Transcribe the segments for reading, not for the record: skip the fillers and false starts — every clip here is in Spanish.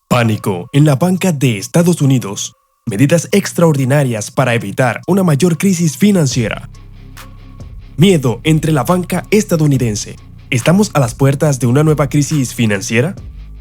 Pánico en la banca de Estados Unidos. Medidas extraordinarias para evitar una mayor crisis financiera. Miedo entre la banca estadounidense. ¿Estamos a las puertas de una nueva crisis financiera?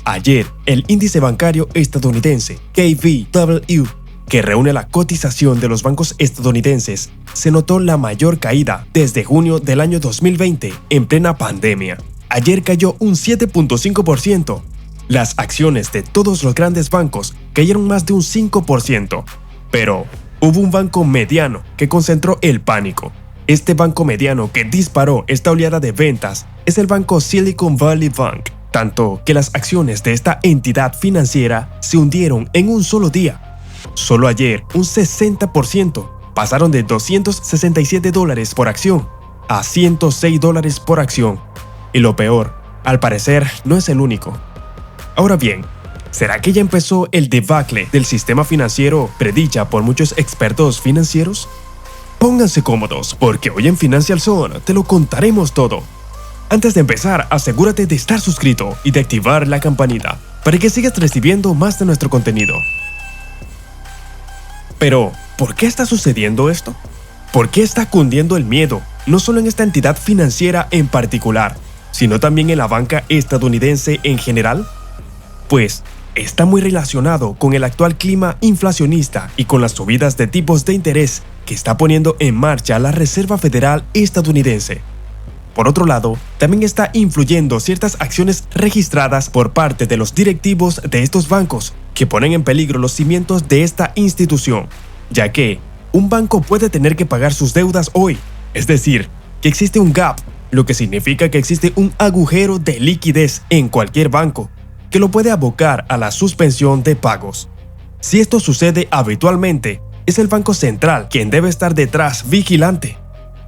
Ayer, el índice bancario estadounidense, KBW, que reúne la cotización de los bancos estadounidenses, se notó la mayor caída desde junio del año 2020 en plena pandemia. Ayer cayó un 7.5%. Las acciones de todos los grandes bancos cayeron más de un 5%. Pero hubo un banco mediano que concentró el pánico. Este banco mediano que disparó esta oleada de ventas es el banco Silicon Valley Bank, tanto que las acciones de esta entidad financiera se hundieron en un solo día. Solo ayer, un 60%, pasaron de $267 por acción a $106 por acción. Y lo peor, al parecer, no es el único. Ahora bien, ¿será que ya empezó el debacle del sistema financiero predicha por muchos expertos financieros? Pónganse cómodos, porque hoy en Financial Zone te lo contaremos todo. Antes de empezar, asegúrate de estar suscrito y de activar la campanita para que sigas recibiendo más de nuestro contenido. Pero, ¿por qué está sucediendo esto? ¿Por qué está cundiendo el miedo, no solo en esta entidad financiera en particular, sino también en la banca estadounidense en general? Pues, está muy relacionado con el actual clima inflacionista y con las subidas de tipos de interés que está poniendo en marcha la Reserva Federal estadounidense. Por otro lado, también está influyendo ciertas acciones registradas por parte de los directivos de estos bancos que ponen en peligro los cimientos de esta institución, ya que un banco puede tener que pagar sus deudas hoy, es decir, que existe un gap, lo que significa que existe un agujero de liquidez en cualquier banco, que lo puede abocar a la suspensión de pagos. Si esto sucede habitualmente, es el Banco Central quien debe estar detrás vigilante.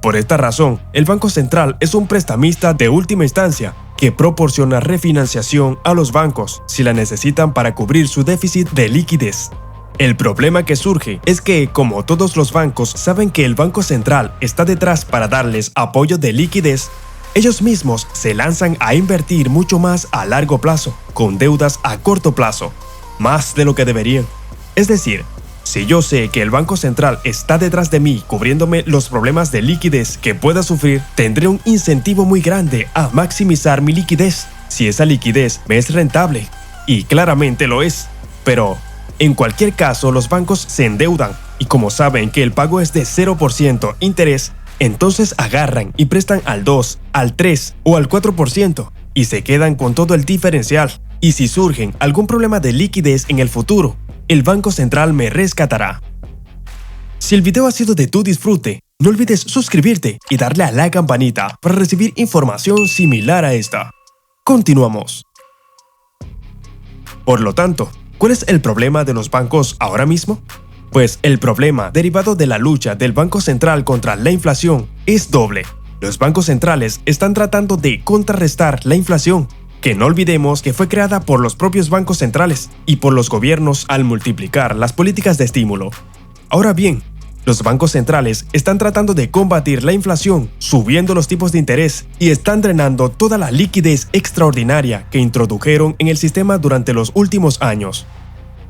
Por esta razón, el Banco Central es un prestamista de última instancia que proporciona refinanciación a los bancos si la necesitan para cubrir su déficit de liquidez. El problema que surge es que, como todos los bancos saben que el Banco Central está detrás para darles apoyo de liquidez, ellos mismos se lanzan a invertir mucho más a largo plazo, con deudas a corto plazo, más de lo que deberían. Es decir, si yo sé que el Banco Central está detrás de mí cubriéndome los problemas de liquidez que pueda sufrir, tendré un incentivo muy grande a maximizar mi liquidez, si esa liquidez me es rentable, y claramente lo es. Pero, en cualquier caso, los bancos se endeudan, y como saben que el pago es de 0% interés, entonces agarran y prestan al 2, al 3 o al 4% y se quedan con todo el diferencial. Y si surgen algún problema de liquidez en el futuro, el Banco Central me rescatará. Si el video ha sido de tu disfrute, no olvides suscribirte y darle a la campanita para recibir información similar a esta. Continuamos. Por lo tanto, ¿cuál es el problema de los bancos ahora mismo? Pues el problema derivado de la lucha del Banco Central contra la inflación es doble. Los bancos centrales están tratando de contrarrestar la inflación, que no olvidemos que fue creada por los propios bancos centrales y por los gobiernos al multiplicar las políticas de estímulo. Ahora bien, los bancos centrales están tratando de combatir la inflación subiendo los tipos de interés y están drenando toda la liquidez extraordinaria que introdujeron en el sistema durante los últimos años.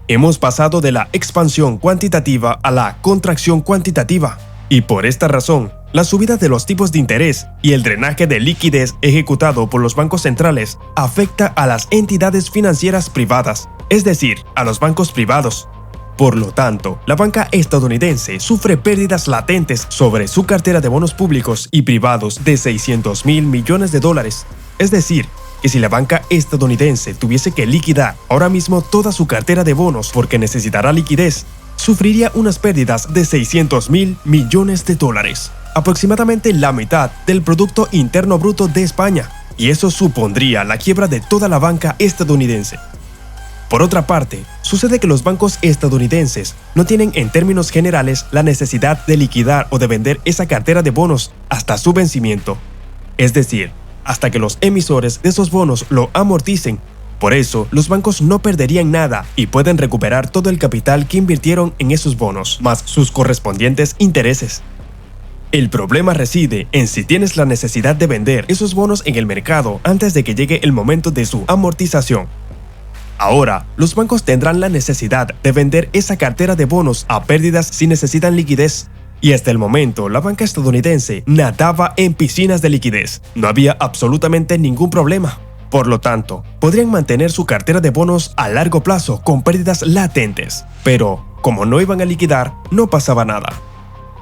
Hemos pasado de la expansión cuantitativa a la contracción cuantitativa, y por esta razón, la subida de los tipos de interés y el drenaje de liquidez ejecutado por los bancos centrales afecta a las entidades financieras privadas, es decir, a los bancos privados. Por lo tanto, la banca estadounidense sufre pérdidas latentes sobre su cartera de bonos públicos y privados de $600.000 millones. Es decir, que si la banca estadounidense tuviese que liquidar ahora mismo toda su cartera de bonos porque necesitará liquidez, sufriría unas pérdidas de $600.000 millones, aproximadamente la mitad del Producto Interno Bruto de España, y eso supondría la quiebra de toda la banca estadounidense. Por otra parte, sucede que los bancos estadounidenses no tienen en términos generales la necesidad de liquidar o de vender esa cartera de bonos hasta su vencimiento, es decir, hasta que los emisores de esos bonos lo amorticen. Por eso, los bancos no perderían nada y pueden recuperar todo el capital que invirtieron en esos bonos, más sus correspondientes intereses. El problema reside en si tienes la necesidad de vender esos bonos en el mercado antes de que llegue el momento de su amortización. Ahora, los bancos tendrán la necesidad de vender esa cartera de bonos a pérdidas si necesitan liquidez. Y hasta el momento, la banca estadounidense nadaba en piscinas de liquidez. No había absolutamente ningún problema. Por lo tanto, podrían mantener su cartera de bonos a largo plazo con pérdidas latentes. Pero, como no iban a liquidar, no pasaba nada.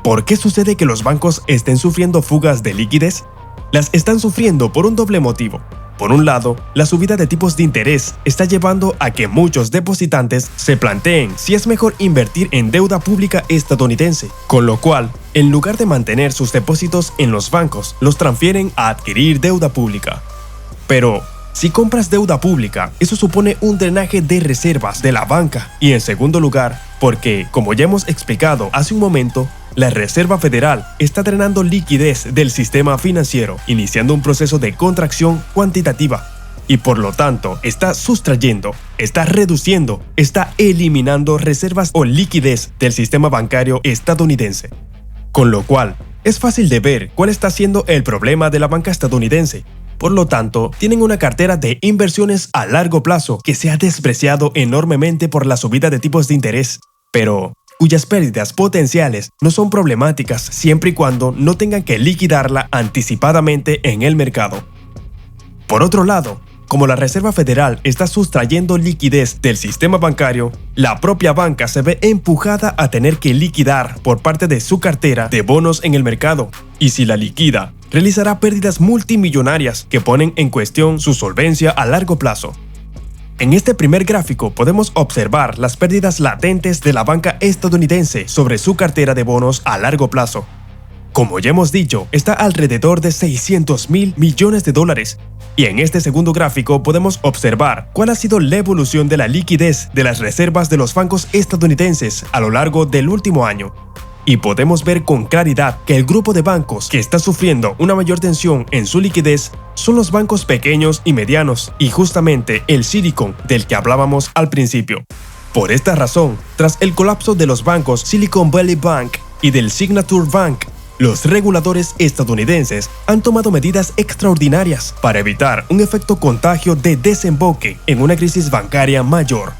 ¿Por qué sucede que los bancos estén sufriendo fugas de liquidez? Las están sufriendo por un doble motivo. Por un lado, la subida de tipos de interés está llevando a que muchos depositantes se planteen si es mejor invertir en deuda pública estadounidense, con lo cual, en lugar de mantener sus depósitos en los bancos, los transfieren a adquirir deuda pública. Pero, si compras deuda pública, eso supone un drenaje de reservas de la banca. Y en segundo lugar, porque, como ya hemos explicado hace un momento, la Reserva Federal está drenando liquidez del sistema financiero, iniciando un proceso de contracción cuantitativa. Y por lo tanto, está sustrayendo, está reduciendo, está eliminando reservas o liquidez del sistema bancario estadounidense. Con lo cual, es fácil de ver cuál está siendo el problema de la banca estadounidense. Por lo tanto, tienen una cartera de inversiones a largo plazo que se ha despreciado enormemente por la subida de tipos de interés, pero cuyas pérdidas potenciales no son problemáticas siempre y cuando no tengan que liquidarla anticipadamente en el mercado. Por otro lado, como la Reserva Federal está sustrayendo liquidez del sistema bancario, la propia banca se ve empujada a tener que liquidar por parte de su cartera de bonos en el mercado, y si la liquida, realizará pérdidas multimillonarias que ponen en cuestión su solvencia a largo plazo. En este primer gráfico podemos observar las pérdidas latentes de la banca estadounidense sobre su cartera de bonos a largo plazo. Como ya hemos dicho, está alrededor de $600.000 millones. Y en este segundo gráfico podemos observar cuál ha sido la evolución de la liquidez de las reservas de los bancos estadounidenses a lo largo del último año. Y podemos ver con claridad que el grupo de bancos que está sufriendo una mayor tensión en su liquidez son los bancos pequeños y medianos, y justamente el Silicon del que hablábamos al principio. Por esta razón, tras el colapso de los bancos Silicon Valley Bank y del Signature Bank, los reguladores estadounidenses han tomado medidas extraordinarias para evitar un efecto contagio de desemboque en una crisis bancaria mayor.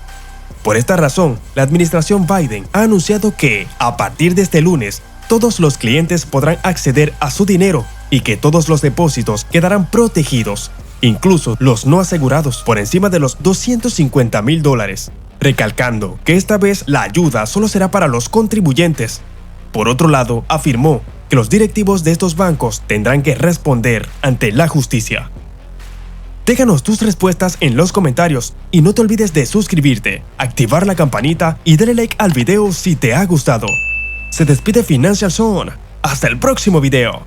Por esta razón, la administración Biden ha anunciado que, a partir de este lunes, todos los clientes podrán acceder a su dinero y que todos los depósitos quedarán protegidos, incluso los no asegurados, por encima de los $250.000, recalcando que esta vez la ayuda solo será para los contribuyentes. Por otro lado, afirmó que los directivos de estos bancos tendrán que responder ante la justicia. Déjanos tus respuestas en los comentarios y no te olvides de suscribirte, activar la campanita y darle like al video si te ha gustado. Se despide Financial Zone. ¡Hasta el próximo video!